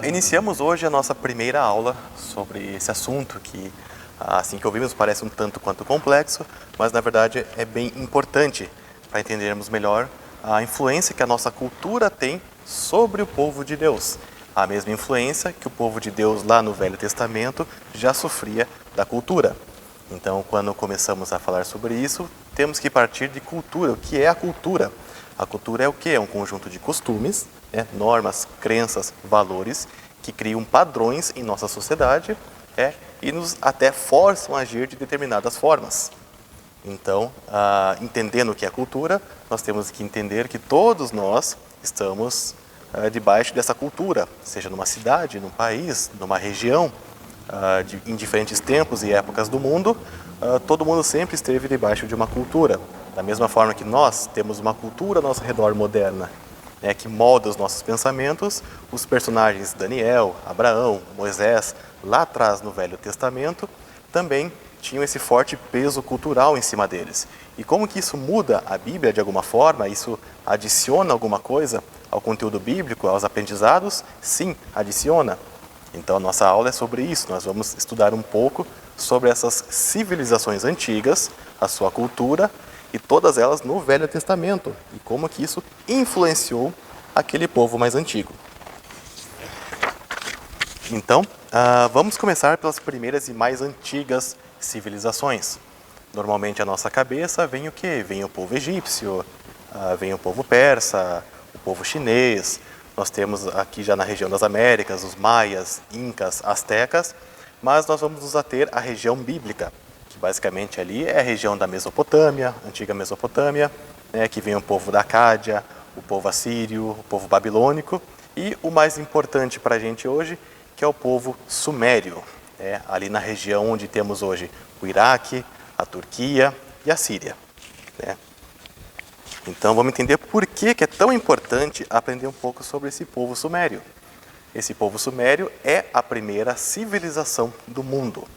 Iniciamos hoje a nossa primeira aula sobre esse assunto que, assim que ouvimos, parece um tanto quanto complexo, mas na verdade é bem importante para entendermos melhor a influência que a nossa cultura tem sobre o povo de Deus. A mesma influência que o povo de Deus lá no Velho Testamento já sofria da cultura. Então, quando começamos a falar sobre isso, temos que partir de cultura. O que é a cultura? A cultura é o quê? É um conjunto de costumes, normas, crenças, valores que criam padrões em nossa sociedade e nos até forçam a agir de determinadas formas. Então, entendendo o que é cultura, nós temos que entender que todos nós estamos debaixo dessa cultura, seja numa cidade, num país, numa região, em diferentes tempos e épocas do mundo, todo mundo sempre esteve debaixo de uma cultura. Da mesma forma que nós temos uma cultura ao nosso redor moderna, que molda os nossos pensamentos, os personagens Daniel, Abraão, Moisés, lá atrás no Velho Testamento, também tinham esse forte peso cultural em cima deles. E como que isso muda a Bíblia de alguma forma? Isso adiciona alguma coisa ao conteúdo bíblico, aos aprendizados? Sim, adiciona. Então a nossa aula é sobre isso. Nós vamos estudar um pouco sobre essas civilizações antigas, a sua cultura, e todas elas no Velho Testamento, e como que isso influenciou aquele povo mais antigo. Então, vamos começar pelas primeiras e mais antigas civilizações. Normalmente à nossa cabeça vem o quê? Vem o povo egípcio, vem o povo persa, o povo chinês. Nós temos aqui já na região das Américas, os maias, incas, astecas, mas nós vamos nos ater à região bíblica, que basicamente ali é a região da Mesopotâmia, antiga Mesopotâmia, que vem o povo da Acádia, o povo assírio, o povo babilônico, e o mais importante para a gente hoje, que é o povo sumério, ali na região onde temos hoje o Iraque, a Turquia e a Síria. Então vamos entender por que é tão importante aprender um pouco sobre esse povo sumério. Esse povo sumério é a primeira civilização do mundo.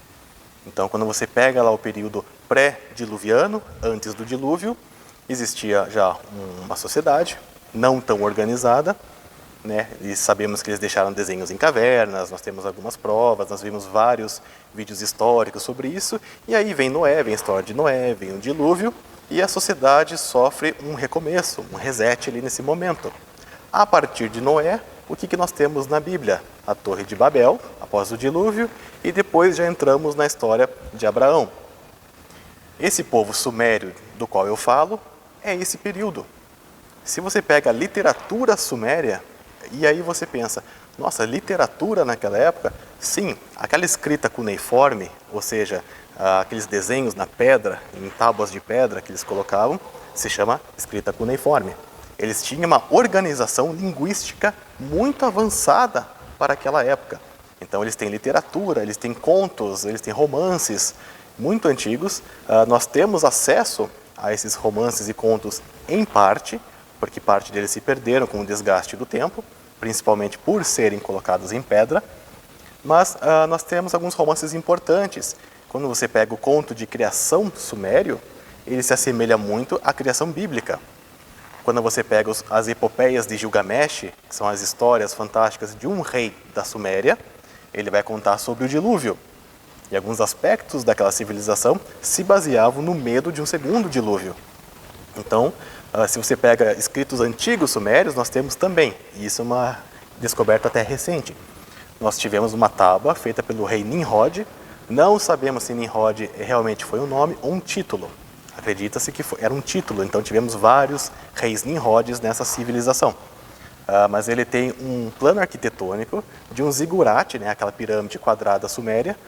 Então, quando você pega lá o período pré-diluviano, antes do dilúvio, existia já uma sociedade não tão organizada, e sabemos que eles deixaram desenhos em cavernas, nós temos algumas provas, nós vimos vários vídeos históricos sobre isso, e aí vem Noé, vem a história de Noé, vem o dilúvio, e a sociedade sofre um recomeço, um reset ali nesse momento. A partir de Noé, o que nós temos na Bíblia? A Torre de Babel, após o dilúvio, e depois já entramos na história de Abraão. Esse povo sumério do qual eu falo é esse período. Se você pega a literatura suméria, e aí você pensa, nossa, literatura naquela época? Sim, aquela escrita cuneiforme, ou seja, aqueles desenhos na pedra, em tábuas de pedra que eles colocavam, se chama escrita cuneiforme. Eles tinham uma organização linguística muito avançada para aquela época. Então eles têm literatura, eles têm contos, eles têm romances muito antigos. Nós temos acesso a esses romances e contos em parte, porque parte deles se perderam com o desgaste do tempo, principalmente por serem colocados em pedra. Mas nós temos alguns romances importantes. Quando você pega o conto de criação sumério, ele se assemelha muito à criação bíblica. Quando você pega as epopeias de Gilgamesh, que são as histórias fantásticas de um rei da Suméria, ele vai contar sobre o dilúvio. E alguns aspectos daquela civilização se baseavam no medo de um segundo dilúvio. Então, se você pega escritos antigos sumérios, nós temos também, e isso é uma descoberta até recente. Nós tivemos uma tábua feita pelo rei Nimrod. Não sabemos se Nimrod realmente foi um nome ou um título. Acredita-se que era um título, então tivemos vários reis Nimrodes nessa civilização. Mas ele tem um plano arquitetônico de um zigurate, aquela pirâmide quadrada suméria,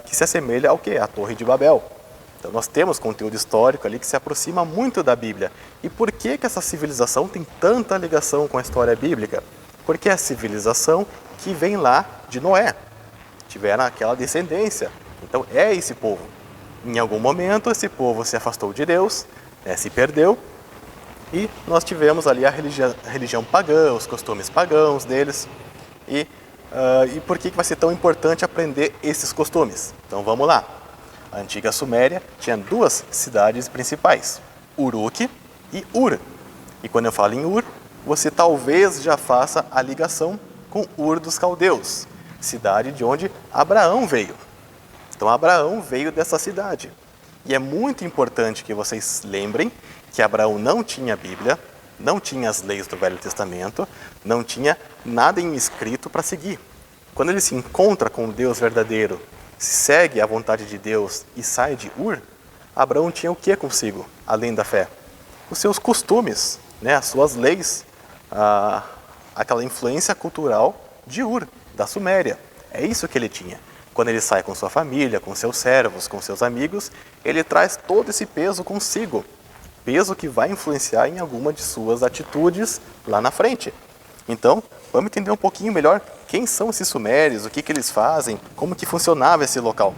que se assemelha ao quê? A Torre de Babel. Então nós temos conteúdo histórico ali que se aproxima muito da Bíblia. E por que essa civilização tem tanta ligação com a história bíblica? Porque é a civilização que vem lá de Noé. Tiveram aquela descendência. Então é esse povo. Em algum momento, esse povo se afastou de Deus, se perdeu, e nós tivemos ali a religião pagã, os costumes pagãos deles. E por que vai ser tão importante aprender esses costumes? Então vamos lá. A antiga Suméria tinha duas cidades principais, Uruk e Ur. E quando eu falo em Ur, você talvez já faça a ligação com Ur dos Caldeus, cidade de onde Abraão veio. Então Abraão veio dessa cidade. E é muito importante que vocês lembrem que Abraão não tinha Bíblia, não tinha as leis do Velho Testamento, não tinha nada em escrito para seguir. Quando ele se encontra com o Deus verdadeiro, se segue a vontade de Deus e sai de Ur, Abraão tinha o que consigo, além da fé? Os seus costumes, né, as suas leis, aquela influência cultural de Ur, da Suméria. É isso que ele tinha. Quando ele sai com sua família, com seus servos, com seus amigos, ele traz todo esse peso consigo. Peso que vai influenciar em alguma de suas atitudes lá na frente. Então, vamos entender um pouquinho melhor quem são esses sumérios, o que eles fazem, como que funcionava esse local.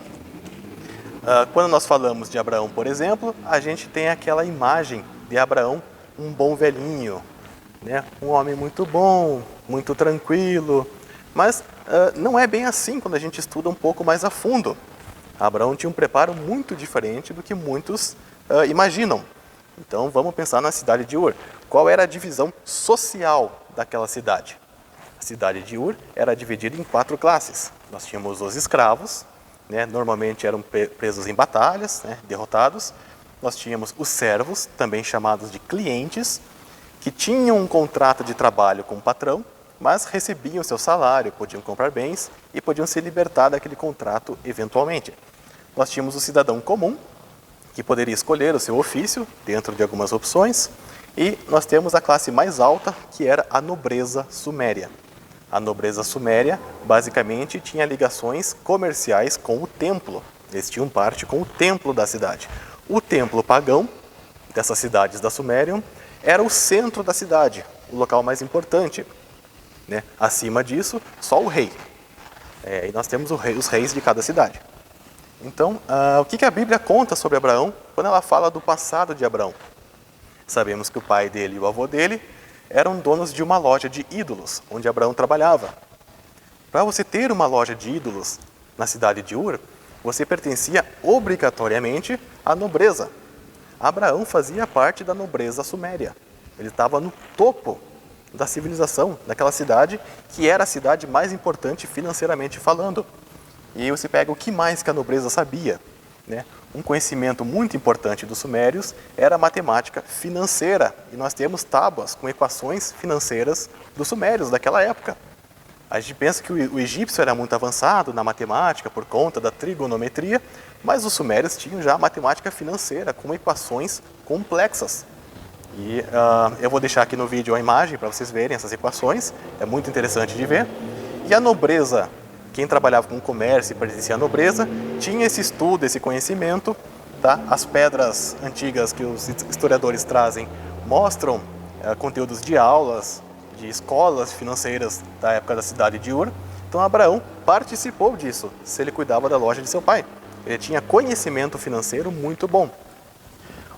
Quando nós falamos de Abraão, por exemplo, a gente tem aquela imagem de Abraão, um bom velhinho, né? Um homem muito bom, muito tranquilo, mas não é bem assim quando a gente estuda um pouco mais a fundo. Abraão tinha um preparo muito diferente do que muitos imaginam. Então vamos pensar na cidade de Ur. Qual era a divisão social daquela cidade? A cidade de Ur era dividida em 4 classes. Nós tínhamos os escravos, né? Normalmente eram presos em batalhas, né? Derrotados. Nós tínhamos os servos, também chamados de clientes, que tinham um contrato de trabalho com o patrão, mas recebiam seu salário, podiam comprar bens e podiam se libertar daquele contrato eventualmente. Nós tínhamos o cidadão comum, que poderia escolher o seu ofício dentro de algumas opções, e nós temos a classe mais alta, que era a nobreza suméria. A nobreza suméria, basicamente, tinha ligações comerciais com o templo. Eles tinham parte com o templo da cidade. O templo pagão dessas cidades da Suméria era o centro da cidade, o local mais importante, né? Acima disso, só o rei. E nós temos os reis de cada cidade. Então, o que a Bíblia conta sobre Abraão quando ela fala do passado de Abraão? Sabemos que o pai dele e o avô dele eram donos de uma loja de ídolos, onde Abraão trabalhava. Para você ter uma loja de ídolos na cidade de Ur, você pertencia obrigatoriamente à nobreza. Abraão fazia parte da nobreza suméria. Ele estava no topo da civilização daquela cidade, que era a cidade mais importante financeiramente falando. E aí você pega o que mais que a nobreza sabia, né? Um conhecimento muito importante dos sumérios era a matemática financeira. E nós temos tábuas com equações financeiras dos sumérios daquela época. A gente pensa que o egípcio era muito avançado na matemática por conta da trigonometria, mas os sumérios tinham já a matemática financeira com equações complexas. E eu vou deixar aqui no vídeo a imagem para vocês verem essas equações, é muito interessante de ver. E a nobreza, quem trabalhava com comércio e pertencia à nobreza, tinha esse estudo, esse conhecimento. Tá? As pedras antigas que os historiadores trazem mostram conteúdos de aulas, de escolas financeiras da época da cidade de Ur. Então Abraão participou disso, se ele cuidava da loja de seu pai. Ele tinha conhecimento financeiro muito bom.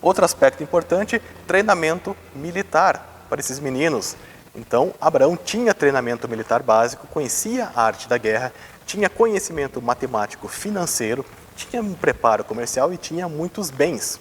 Outro aspecto importante, treinamento militar para esses meninos. Então, Abraão tinha treinamento militar básico, conhecia a arte da guerra, tinha conhecimento matemático financeiro, tinha um preparo comercial e tinha muitos bens.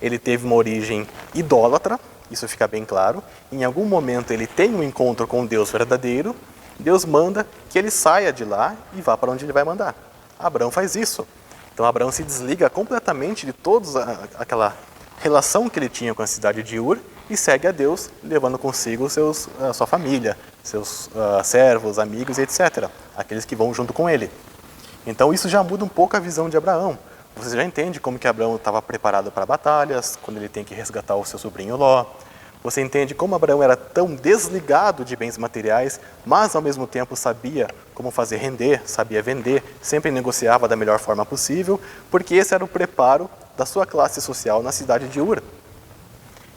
Ele teve uma origem idólatra, isso fica bem claro. Em algum momento ele tem um encontro com o Deus verdadeiro, Deus manda que ele saia de lá e vá para onde ele vai mandar. Abraão faz isso. Então Abraão se desliga completamente de toda aquela relação que ele tinha com a cidade de Ur e segue a Deus, levando consigo a sua família, seus servos, amigos, etc. Aqueles que vão junto com ele. Então isso já muda um pouco a visão de Abraão. Você já entende como que Abraão estava preparado para batalhas, quando ele tem que resgatar o seu sobrinho Ló. Você entende como Abraão era tão desligado de bens materiais, mas ao mesmo tempo sabia como fazer render, sabia vender, sempre negociava da melhor forma possível, porque esse era o preparo da sua classe social na cidade de Ur.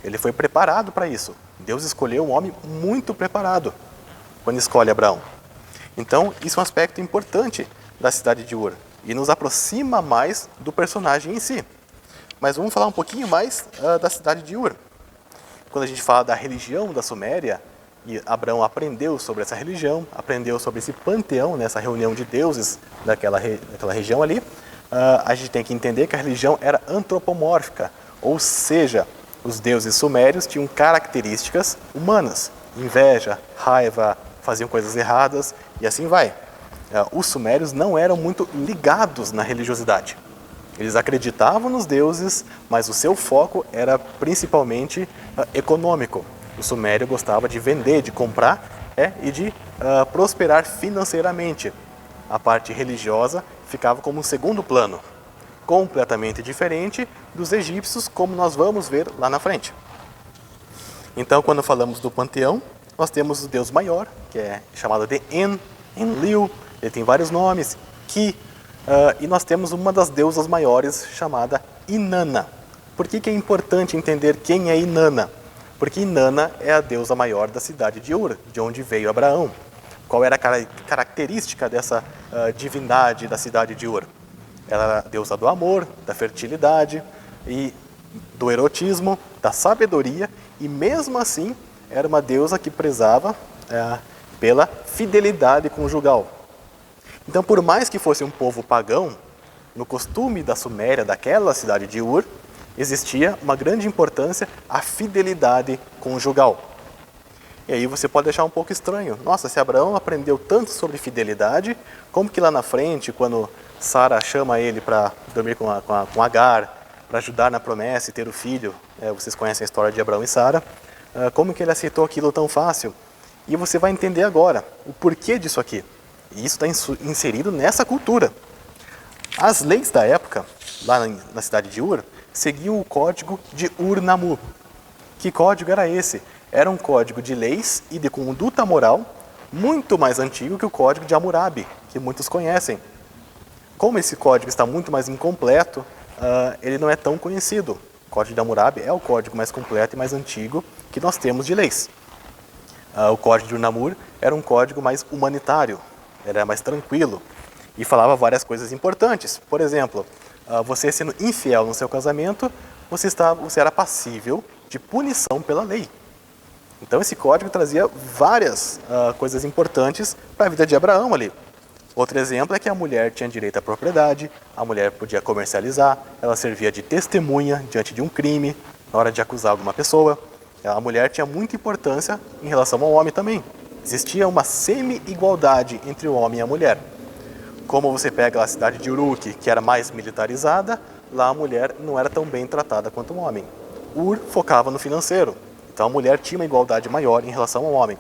Ele foi preparado para isso. Deus escolheu um homem muito preparado quando escolhe Abraão. Então, isso é um aspecto importante da cidade de Ur e nos aproxima mais do personagem em si. Mas vamos falar um pouquinho mais da cidade de Ur. Quando a gente fala da religião da Suméria, e Abraão aprendeu sobre essa religião, aprendeu sobre esse panteão, né, essa reunião de deuses daquela região ali, a gente tem que entender que a religião era antropomórfica, ou seja, os deuses sumérios tinham características humanas, inveja, raiva, faziam coisas erradas e assim vai. Os sumérios não eram muito ligados na religiosidade. Eles acreditavam nos deuses, mas o seu foco era principalmente econômico. O sumério gostava de vender, de comprar e de prosperar financeiramente. A parte religiosa ficava como um segundo plano, completamente diferente dos egípcios, como nós vamos ver lá na frente. Então, quando falamos do panteão, nós temos o deus maior, que é chamado de Enlil, ele tem vários nomes, Ki, e nós temos uma das deusas maiores chamada Inanna. Por que é importante entender quem é Inanna? Porque Inanna é a deusa maior da cidade de Ur, de onde veio Abraão. Qual era a característica dessa divindade da cidade de Ur? Ela era a deusa do amor, da fertilidade e do erotismo, da sabedoria, e mesmo assim era uma deusa que prezava pela fidelidade conjugal. Então, por mais que fosse um povo pagão, no costume da Suméria, daquela cidade de Ur, existia uma grande importância à fidelidade conjugal. E aí você pode achar um pouco estranho. Nossa, se Abraão aprendeu tanto sobre fidelidade, como que lá na frente, quando Sara chama ele para dormir com Agar, para ajudar na promessa e ter o filho, vocês conhecem a história de Abraão e Sara, como que ele aceitou aquilo tão fácil? E você vai entender agora o porquê disso aqui. E isso está inserido nessa cultura. As leis da época, lá na cidade de Ur, seguiam o código de Ur-Nammu. Que código era esse? Era um código de leis e de conduta moral muito mais antigo que o código de Hammurabi, que muitos conhecem. Como esse código está muito mais incompleto, ele não é tão conhecido. O código de Hammurabi é o código mais completo e mais antigo que nós temos de leis. O código de Ur-Nammu era um código mais humanitário, era mais tranquilo e falava várias coisas importantes. Por exemplo, você sendo infiel no seu casamento, você era passível de punição pela lei. Então esse código trazia várias coisas importantes para a vida de Abraão ali. Outro exemplo é que a mulher tinha direito à propriedade, a mulher podia comercializar, ela servia de testemunha diante de um crime, na hora de acusar alguma pessoa. A mulher tinha muita importância em relação ao homem também. Existia uma semi-igualdade entre o homem e a mulher. Como você pega a cidade de Uruk, que era mais militarizada, lá a mulher não era tão bem tratada quanto o homem. Ur focava no financeiro, então a mulher tinha uma igualdade maior em relação ao homem.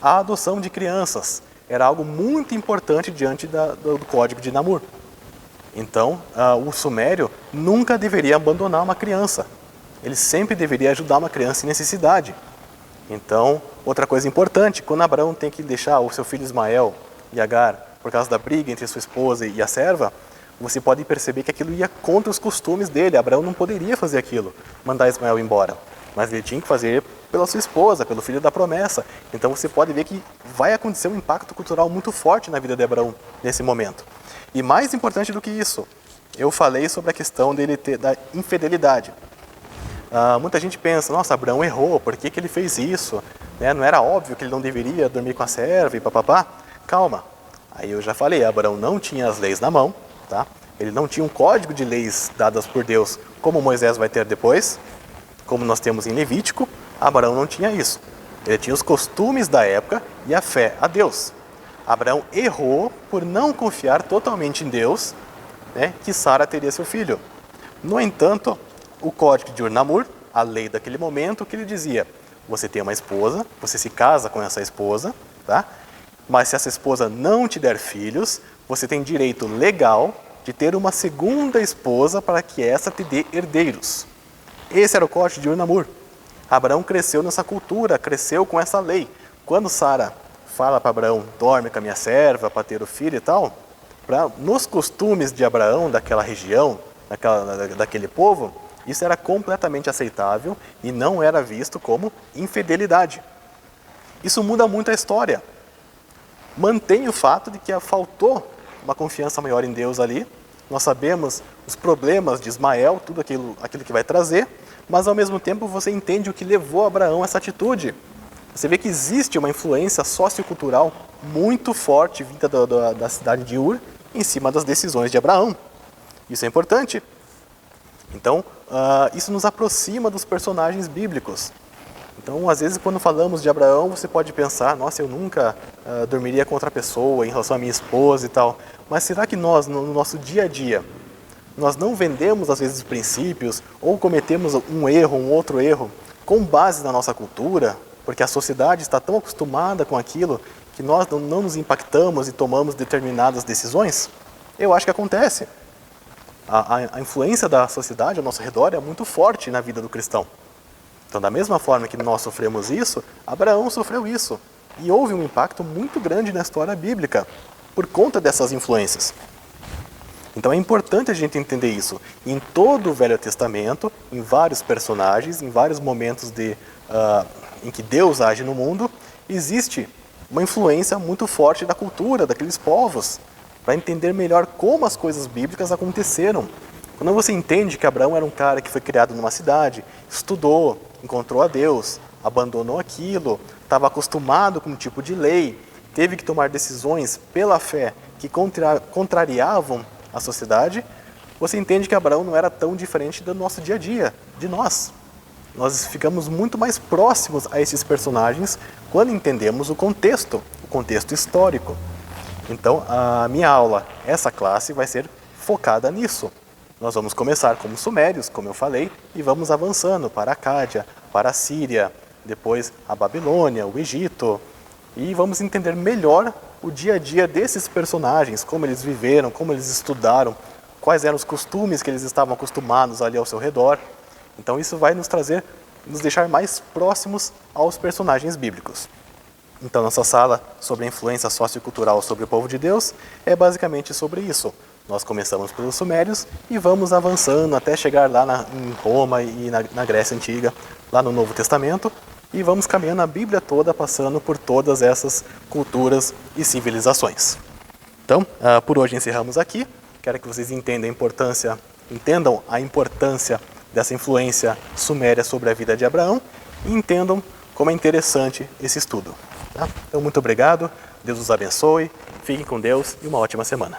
A adoção de crianças era algo muito importante diante do código de Namur. Então, o sumério nunca deveria abandonar uma criança. Ele sempre deveria ajudar uma criança em necessidade. Então, outra coisa importante, quando Abraão tem que deixar o seu filho Ismael e Agar por causa da briga entre sua esposa e a serva, você pode perceber que aquilo ia contra os costumes dele. Abraão não poderia fazer aquilo, mandar Ismael embora. Mas ele tinha que fazer pela sua esposa, pelo filho da promessa. Então você pode ver que vai acontecer um impacto cultural muito forte na vida de Abraão nesse momento. E mais importante do que isso, eu falei sobre a questão dele da infidelidade. Muita gente pensa, nossa, Abraão errou, por que ele fez isso? Não era óbvio que ele não deveria dormir com a serva e papapá? Calma, aí eu já falei, Abraão não tinha as leis na mão, tá? Ele não tinha um código de leis dadas por Deus, como Moisés vai ter depois, como nós temos em Levítico. Abraão não tinha isso. Ele tinha os costumes da época e a fé a Deus. Abraão errou por não confiar totalmente em Deus, que Sara teria seu filho. No entanto, o código de Ur-Nammu, a lei daquele momento, que ele dizia, você tem uma esposa, você se casa com essa esposa, tá? Mas se essa esposa não te der filhos, você tem direito legal de ter uma segunda esposa para que essa te dê herdeiros. Esse era o código de Ur-Nammu. Abraão cresceu nessa cultura, cresceu com essa lei. Quando Sara fala para Abraão, dorme com a minha serva para ter o filho e tal, nos costumes de Abraão, daquela região, daquele povo, isso era completamente aceitável e não era visto como infidelidade. Isso muda muito a história. Mantém o fato de que faltou uma confiança maior em Deus ali. Nós sabemos os problemas de Ismael, tudo aquilo que vai trazer, mas ao mesmo tempo você entende o que levou Abraão a essa atitude. Você vê que existe uma influência sociocultural muito forte vinda da cidade de Ur em cima das decisões de Abraão. Isso é importante. Então, isso nos aproxima dos personagens bíblicos. Então, às vezes, quando falamos de Abraão, você pode pensar, nossa, eu nunca dormiria com outra pessoa em relação à minha esposa e tal. Mas será que nós, no nosso dia a dia, nós não vendemos, às vezes, princípios ou cometemos um erro, um outro erro, com base na nossa cultura, porque a sociedade está tão acostumada com aquilo que nós não nos impactamos e tomamos determinadas decisões? Eu acho que acontece. A influência da sociedade ao nosso redor é muito forte na vida do cristão. Então, da mesma forma que nós sofremos isso, Abraão sofreu isso. E houve um impacto muito grande na história bíblica por conta dessas influências. Então é importante a gente entender isso. Em todo o Velho Testamento, em vários personagens, em vários momentos em que Deus age no mundo, existe uma influência muito forte da cultura daqueles povos, para entender melhor como as coisas bíblicas aconteceram. Quando você entende que Abraão era um cara que foi criado numa cidade, estudou, encontrou a Deus, abandonou aquilo, estava acostumado com um tipo de lei, teve que tomar decisões pela fé que contrariavam a sociedade, você entende que Abraão não era tão diferente do nosso dia a dia, de nós. Nós ficamos muito mais próximos a esses personagens quando entendemos o contexto histórico. Então, a minha aula, essa classe, vai ser focada nisso. Nós vamos começar como sumérios, como eu falei, e vamos avançando para a Cádia, para a Síria, depois a Babilônia, o Egito, e vamos entender melhor o dia a dia desses personagens, como eles viveram, como eles estudaram, quais eram os costumes que eles estavam acostumados ali ao seu redor. Então isso vai nos deixar mais próximos aos personagens bíblicos. Então nossa sala sobre a influência sociocultural sobre o povo de Deus é basicamente sobre isso. Nós começamos pelos sumérios e vamos avançando até chegar lá em Roma e na Grécia Antiga, lá no Novo Testamento, e vamos caminhando a Bíblia toda, passando por todas essas culturas e civilizações. Então, por hoje encerramos aqui. Quero que vocês entendam a importância dessa influência suméria sobre a vida de Abraão e entendam como é interessante esse estudo. Tá? Então, muito obrigado, Deus os abençoe, fiquem com Deus e uma ótima semana.